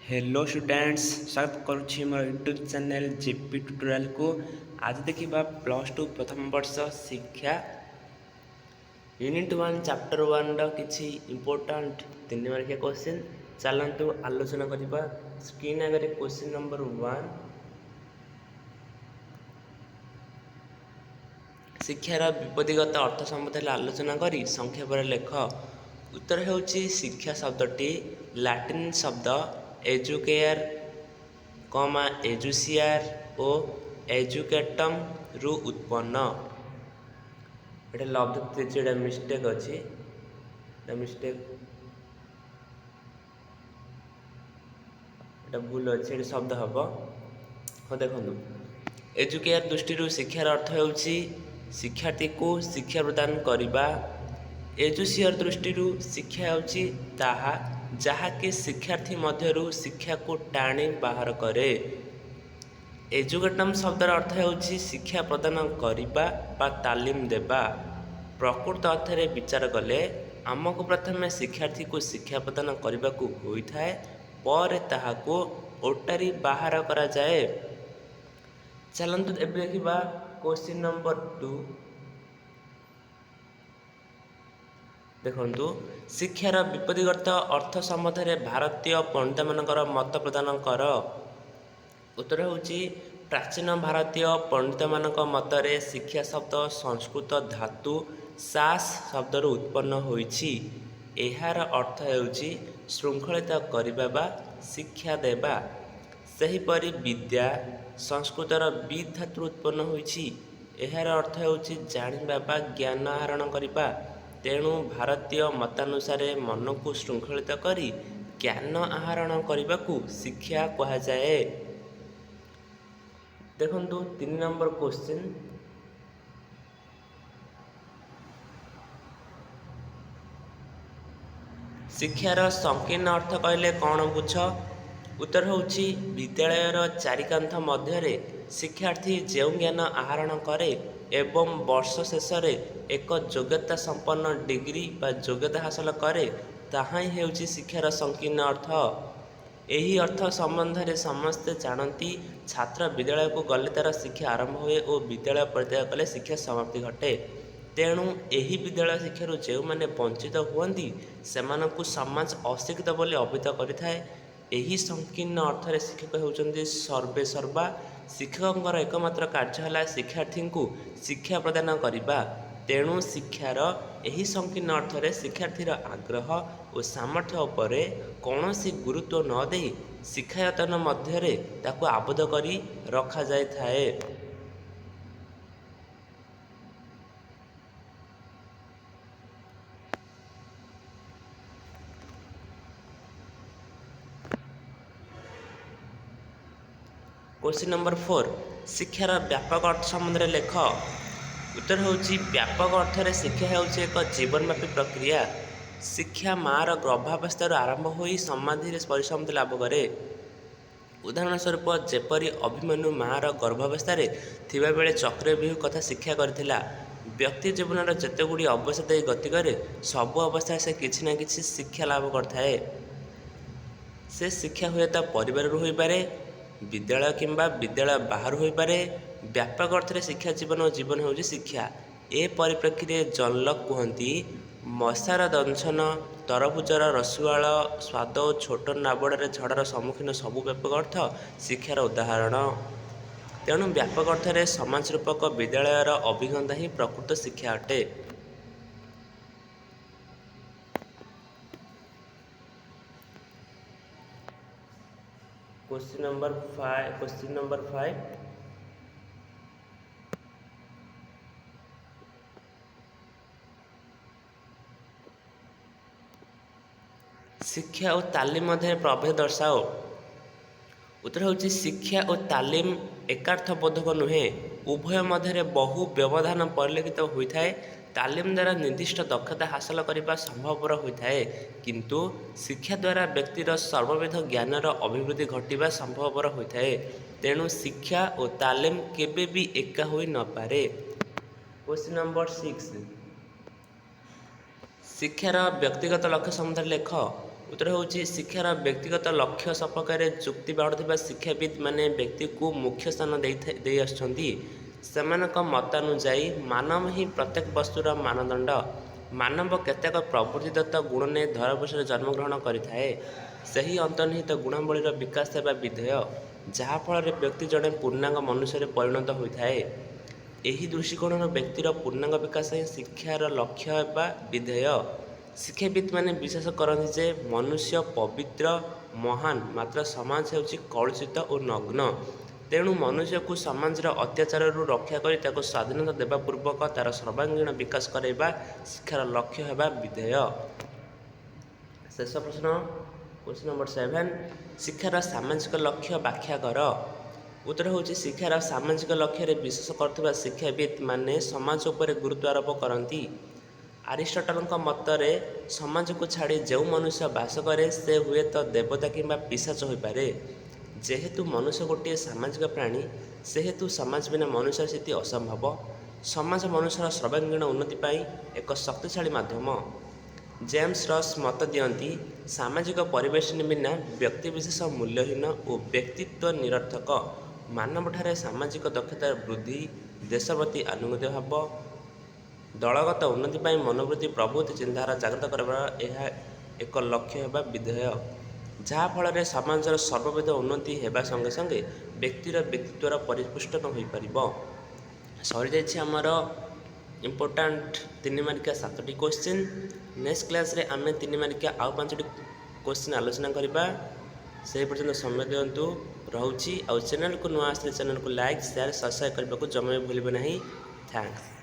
Hello students, स्वागत करुच्ची मोर YouTube channel JP tutorial को। आज देखा प्लस टू प्रथम वर्ष शिक्षा यूनिट 1 चैप्टर 1 किसी इंपोर्टाट 3 मार्किया क्वेश्चन चलतु आलोचना करवा। स्क्रीन आगे क्वेश्चन नंबर 1, शिक्षार विपदिगत अर्थ संबंध आलोचना करी संक्षेप लेख। उत्तर ହେଉଛି ଶିକ୍ଷା ଶବ୍ଦଟି ଲାଟିନ୍ ଶବ୍ଦ ଏଜୁକେୟାର ଏଜୁସିଆର ଓ ଏଜୁକେଟମ୍ ରୁ ଉତ୍ପନ୍ନ। ଏଟା ଲବ୍ଧ ତ୍ରିଚି, ଏଟା ମିଷ୍ଟେକ୍ ଅଛି, ଏଟା ମିଷ୍ଟେକ୍, ଏଟା ଭୁଲ ଅଛି, ଏଠି ଶବ୍ଦ ହେବ। ହଁ ଦେଖନ୍ତୁ, ଏଜୁକେୟାର ଦୃଷ୍ଟିରୁ ଶିକ୍ଷାର ଅର୍ଥ ହେଉଛି ଶିକ୍ଷାର୍ଥୀକୁ ଶିକ୍ଷା ପ୍ରଦାନ କରିବା। ଏଜୁସିଆର ଦୃଷ୍ଟିରୁ ଶିକ୍ଷା ହେଉଛି ତାହା ଯାହାକି ଶିକ୍ଷାର୍ଥୀ ମଧ୍ୟରୁ ଶିକ୍ଷାକୁ ଟାଣି ବାହାର କରେ। ଏଜୁକେଟମ୍ ଶବ୍ଦର ଅର୍ଥ ହେଉଛି ଶିକ୍ଷା ପ୍ରଦାନ କରିବା ବା ତାଲିମ ଦେବା। ପ୍ରକୃତ ଅର୍ଥରେ ବିଚାର କଲେ ଆମକୁ ପ୍ରଥମେ ଶିକ୍ଷାର୍ଥୀକୁ ଶିକ୍ଷା ପ୍ରଦାନ କରିବାକୁ ହୋଇଥାଏ, ପରେ ତାହାକୁ ଓଟାରି ବାହାର କରାଯାଏ। ଚାଲନ୍ତୁ ଏବେ ଦେଖିବା କ୍ୱେଶ୍ଚିନ୍ ନମ୍ବର 2। ଦେଖନ୍ତୁ, ଶିକ୍ଷାର ବିପଦିଗତ ଅର୍ଥ ସମ୍ବନ୍ଧରେ ଭାରତୀୟ ପଣ୍ଡିତମାନଙ୍କର ମତ ପ୍ରଦାନ କର। ଉତ୍ତର ହେଉଛି ପ୍ରାଚୀନ ଭାରତୀୟ ପଣ୍ଡିତମାନଙ୍କ ମତରେ ଶିକ୍ଷା ଶବ୍ଦ ସଂସ୍କୃତ ଧାତୁ ସାସ୍ ଶବ୍ଦରୁ ଉତ୍ପନ୍ନ ହୋଇଛି। ଏହାର ଅର୍ଥ ହେଉଛି ଶୃଙ୍ଖଳିତ କରିବା ବା ଶିକ୍ଷା ଦେବା। ସେହିପରି ବିଦ୍ୟା ସଂସ୍କୃତର ବିଦ୍ ଧାତୁରୁ ଉତ୍ପନ୍ନ ହୋଇଛି। ଏହାର ଅର୍ଥ ହେଉଛି ଜାଣିବା ବା ଜ୍ଞାନ ଆହରଣ କରିବା। ତେଣୁ ଭାରତୀୟ ମତାନୁସାରେ ମନକୁ ଶୃଙ୍ଖଳିତ କରି ଜ୍ଞାନ ଆହରଣ କରିବାକୁ ଶିକ୍ଷା କୁହାଯାଏ। ଦେଖନ୍ତୁ 3 ନମ୍ବର କ୍ୱେଶ୍ଚିନ୍। ଶିକ୍ଷାର ସଂକୀର୍ଣ୍ଣ ଅର୍ଥ କହିଲେ କ'ଣ ବୁଝ? ଉତ୍ତର ହେଉଛି ବିଦ୍ୟାଳୟର ଚାରିକାନ୍ଥ ମଧ୍ୟରେ ଶିକ୍ଷାର୍ଥୀ ଯେଉଁ ଜ୍ଞାନ ଆହରଣ କରେ ଏବଂ ବର୍ଷ ଶେଷରେ ଏକ ଯୋଗ୍ୟତା ସମ୍ପନ୍ନ ଡିଗ୍ରୀ ବା ଯୋଗ୍ୟତା ହାସଲ କରେ, ତାହା ହିଁ ହେଉଛି ଶିକ୍ଷାର ସଂକୀର୍ଣ୍ଣ ଅର୍ଥ। ଏହି ଅର୍ଥ ସମ୍ବନ୍ଧରେ ସମସ୍ତେ ଜାଣନ୍ତି। ଛାତ୍ର ବିଦ୍ୟାଳୟକୁ ଗଲେ ତା'ର ଶିକ୍ଷା ଆରମ୍ଭ ହୁଏ ଓ ବିଦ୍ୟାଳୟ ପରିତ୍ୟାଗ କଲେ ଶିକ୍ଷା ସମାପ୍ତି ଘଟେ। ତେଣୁ ଏହି ବିଦ୍ୟାଳୟ ଶିକ୍ଷାରୁ ଯେଉଁମାନେ ବଞ୍ଚିତ ହୁଅନ୍ତି ସେମାନଙ୍କୁ ସମାଜ ଅଶିକ୍ଷିତ ବୋଲି ଅଭିହିତ କରିଥାଏ। ଏହି ସଂକୀର୍ଣ୍ଣ ଅର୍ଥରେ ଶିକ୍ଷକ ହେଉଛନ୍ତି ସର୍ବେ ସର୍ବା। ଶିକ୍ଷକଙ୍କର ଏକମାତ୍ର କାର୍ଯ୍ୟ ହେଲା ଶିକ୍ଷାର୍ଥୀଙ୍କୁ ଶିକ୍ଷା ପ୍ରଦାନ କରିବା। ତେଣୁ ଶିକ୍ଷାର ଏହି ସଂକୀର୍ଣ୍ଣ ଅର୍ଥରେ ଶିକ୍ଷାର୍ଥୀର ଆଗ୍ରହ ଓ ସାମର୍ଥ୍ୟ ଉପରେ କୌଣସି ଗୁରୁତ୍ୱ ନ ଦେଇ ଶିକ୍ଷାୟତନ ମଧ୍ୟରେ ତାକୁ ଆବଦ୍ଧ କରି ରଖାଯାଇଥାଏ। क्वेश्चन नंबर 4, शिक्षार व्यापक अर्थ संबंध लेख। उत्तर ହେଉଛି ବ୍ୟାପକ ଅର୍ଥରେ ଶିକ୍ଷା ହେଉଛି ଏକ ଜୀବନବ୍ୟାପୀ ପ୍ରକ୍ରିୟା। ଶିକ୍ଷା ମାଆର ଗର୍ଭାବସ୍ଥାରୁ ଆରମ୍ଭ ହୋଇ ସମାଧିରେ ପରିସମାପ୍ତି ଲାଭ କରେ। ଉଦାହରଣ ସ୍ୱରୂପ ଯେପରି ଅଭିମନ୍ୟୁ ମାଆର ଗର୍ଭାବସ୍ଥାରେ ଥିବାବେଳେ ଚକ୍ରବ୍ୟୂହ କଥା ଶିକ୍ଷା କରିଥିଲା। ବ୍ୟକ୍ତି ଜୀବନର ଯେତେଗୁଡ଼ିଏ ଅବସ୍ଥା ଦେଇ ଗତି କରେ, ସବୁ ଅବସ୍ଥାରେ ସେ କିଛି ନା କିଛି ଶିକ୍ଷା ଲାଭ କରିଥାଏ। ସେ ଶିକ୍ଷା ହୁଏତ ପରିବାରରୁ ହୋଇପାରେ, ବିଦ୍ୟାଳୟ କିମ୍ବା ବିଦ୍ୟାଳୟ ବାହାରୁ ହୋଇପାରେ। ବ୍ୟାପକ ଅର୍ଥରେ ଶିକ୍ଷା ଜୀବନ ଓ ଜୀବନ ହେଉଛି ଶିକ୍ଷା। ଏ ପରିପ୍ରେକ୍ଷୀରେ ଜନ୍ ଲକ୍ କୁହନ୍ତି, ମଶାର ଦଂଶନ, ତରଭୁଜର ରସୁଆଳ ସ୍ୱାଦ ଓ ଛୋଟ ନାବଡ଼ରେ ଝଡ଼ର ସମ୍ମୁଖୀନ ସବୁ ବ୍ୟାପକ ଅର୍ଥ ଶିକ୍ଷାର ଉଦାହରଣ। ତେଣୁ ବ୍ୟାପକ ଅର୍ଥରେ ସମାଜ ରୂପକ ବିଦ୍ୟାଳୟର ଅଭିଜ୍ଞତା ହିଁ ପ୍ରକୃତ ଶିକ୍ଷା ଅଟେ। क्वेश्चन नंबर 5, शिक्षा और तालीम मध्य प्रभेद दर्शाओ। उत्तर ହେଉଛି ଶିକ୍ଷା ଓ ତାଲିମ ଏକାର୍ଥବୋଧକ ନୁହେଁ, ଉଭୟ ମଧ୍ୟରେ ବହୁ ବ୍ୟବଧାନ ପରିଲକ୍ଷିତ ହୋଇଥାଏ। ତାଲିମ ଦ୍ୱାରା ନିର୍ଦ୍ଦିଷ୍ଟ ଦକ୍ଷତା ହାସଲ କରିବା ସମ୍ଭବପର ହୋଇଥାଏ, କିନ୍ତୁ ଶିକ୍ଷା ଦ୍ୱାରା ବ୍ୟକ୍ତିର ସର୍ବବିଧ ଜ୍ଞାନର ଅଭିବୃଦ୍ଧି ଘଟିବା ସମ୍ଭବପର ହୋଇଥାଏ। ତେଣୁ ଶିକ୍ଷା ଓ ତାଲିମ କେବେ ବି ଏକା ହୋଇ ନପାରେ। କ୍ୱେଶ୍ଚିନ୍ ନମ୍ବର 6, ଶିକ୍ଷାର ବ୍ୟକ୍ତିଗତ ଲକ୍ଷ୍ୟ ସମ୍ବନ୍ଧରେ ଲେଖ। उत्तर ହେଉଛି ଶିକ୍ଷାର ବ୍ୟକ୍ତିଗତ ଲକ୍ଷ୍ୟ ସପକ୍ଷରେ ଯୁକ୍ତି ବାଢ଼ୁଥିବା ଶିକ୍ଷାବିତ୍ ମାନେ ବ୍ୟକ୍ତିକୁ ମୁଖ୍ୟ ସ୍ଥାନ ଦେଇ ଆସୁଛନ୍ତି। ସେମାନଙ୍କ ମତାନୁଯାୟୀ ମାନବ ହିଁ ପ୍ରତ୍ୟେକ ବସ୍ତୁର ମାନଦଣ୍ଡ। ମାନବ କେତେକ ପ୍ରବୃତ୍ତିଦତ୍ତ ଗୁଣ ନେଇ ଧରାପୃଷ୍ଠରେ ଜନ୍ମଗ୍ରହଣ କରିଥାଏ। ସେହି ଅନ୍ତର୍ନିହିତ ଗୁଣାବଳୀର ବିକାଶ ହେବା ବିଧେୟ, ଯାହାଫଳରେ ବ୍ୟକ୍ତି ଜଣେ ପୂର୍ଣ୍ଣାଙ୍ଗ ମନୁଷ୍ୟରେ ପରିଣତ ହୋଇଥାଏ। ଏହି ଦୃଷ୍ଟିକୋଣରୁ ବ୍ୟକ୍ତିର ପୂର୍ଣ୍ଣାଙ୍ଗ ବିକାଶ ହିଁ ଶିକ୍ଷାର ଲକ୍ଷ୍ୟ ହେବା ବିଧେୟ। ଶିକ୍ଷାବିତ୍ମାନେ ବିଶ୍ୱାସ କରନ୍ତି ଯେ ମନୁଷ୍ୟ ପବିତ୍ର, ମହାନ, ମାତ୍ର ସମାଜ ହେଉଛି କଳୁଷିତ ଓ ନଗ୍ନ। ତେଣୁ ମନୁଷ୍ୟକୁ ସମାଜର ଅତ୍ୟାଚାରରୁ ରକ୍ଷା କରି ତାକୁ ସ୍ୱାଧୀନତା ଦେବା ପୂର୍ବକ ତା'ର ସର୍ବାଙ୍ଗୀନ ବିକାଶ କରାଇବା ଶିକ୍ଷାର ଲକ୍ଷ୍ୟ ହେବା ବିଧେୟ। ଶେଷ ପ୍ରଶ୍ନ, କ୍ୱେଶ୍ଚନ୍ ନମ୍ବର 7, ଶିକ୍ଷାର ସାମାଜିକ ଲକ୍ଷ୍ୟ ବ୍ୟାଖ୍ୟା କର। ଉତ୍ତର ହେଉଛି ଶିକ୍ଷାର ସାମାଜିକ ଲକ୍ଷ୍ୟରେ ବିଶ୍ୱାସ କରୁଥିବା ଶିକ୍ଷାବିତ୍ ମାନେ ସମାଜ ଉପରେ ଗୁରୁତ୍ୱ ଆରୋପ କରନ୍ତି। ଆରିଷ୍ଟଟଲଙ୍କ ମତରେ ସମାଜକୁ ଛାଡ଼ି ଯେଉଁ ମନୁଷ୍ୟ ବାସ କରେ ସେ ହୁଏତ ଦେବତା କିମ୍ବା ପିଶାଚ ହୋଇପାରେ। ଯେହେତୁ ମନୁଷ୍ୟ ଗୋଟିଏ ସାମାଜିକ ପ୍ରାଣୀ, ସେହେତୁ ସମାଜ ବିନା ମନୁଷ୍ୟର ସ୍ଥିତି ଅସମ୍ଭବ। ସମାଜ ମନୁଷ୍ୟର ସର୍ବାଙ୍ଗୀନ ଉନ୍ନତି ପାଇଁ ଏକ ଶକ୍ତିଶାଳୀ ମାଧ୍ୟମ। ଜେମ୍ସ ରସ୍ ମତ ଦିଅନ୍ତି, ସାମାଜିକ ପରିବେଶ ବିନା ବ୍ୟକ୍ତିବିଶେଷ ମୂଲ୍ୟହୀନ ଓ ବ୍ୟକ୍ତିତ୍ୱ ନିରର୍ଥକ। ମାନବଠାରେ ସାମାଜିକ ଦକ୍ଷତାର ବୃଦ୍ଧି, ଦେଶ ପ୍ରତି ଆନୁଗତ୍ୟ ଭାବ, ଦଳଗତ ଉନ୍ନତି ପାଇଁ ମନୋବୃତ୍ତି ପ୍ରଭୃତି ଚିନ୍ତାଧାରା ଜାଗ୍ରତ କରିବାର ଏହା ଏକ ଲକ୍ଷ୍ୟ ହେବା ବିଧେୟ, ଯାହାଫଳରେ ସମାଜର ସର୍ବବିଧ ଉନ୍ନତି ହେବା ସଙ୍ଗେ ସଙ୍ଗେ ବ୍ୟକ୍ତିର ବ୍ୟକ୍ତିତ୍ୱର ପରିପୁଷ୍ଟନ ହୋଇପାରିବ। ସରିଯାଇଛି ଆମର ଇମ୍ପୋର୍ଟାଣ୍ଟ 3 ମାର୍କିଆ 7ଟି କ୍ୱେଶ୍ଚିନ୍। ନେକ୍ସଟ କ୍ଲାସ୍ରେ ଆମେ 3 ମାର୍କିଆ ଆଉ 5ଟି କ୍ୱେଶ୍ଚିନ୍ ଆଲୋଚନା କରିବା। ସେହି ପର୍ଯ୍ୟନ୍ତ ସମୟ ଦିଅନ୍ତୁ। ରହୁଛି। ଆଉ ଚ୍ୟାନେଲକୁ ନୂଆ ଆସିଲେ ଚ୍ୟାନେଲକୁ ଲାଇକ୍, ସେୟାର, ସବସ୍କ୍ରାଇବ୍ କରିବାକୁ ଜମା ବି ଭୁଲିବେ ନାହିଁ। ଥ୍ୟାଙ୍କ୍ସ।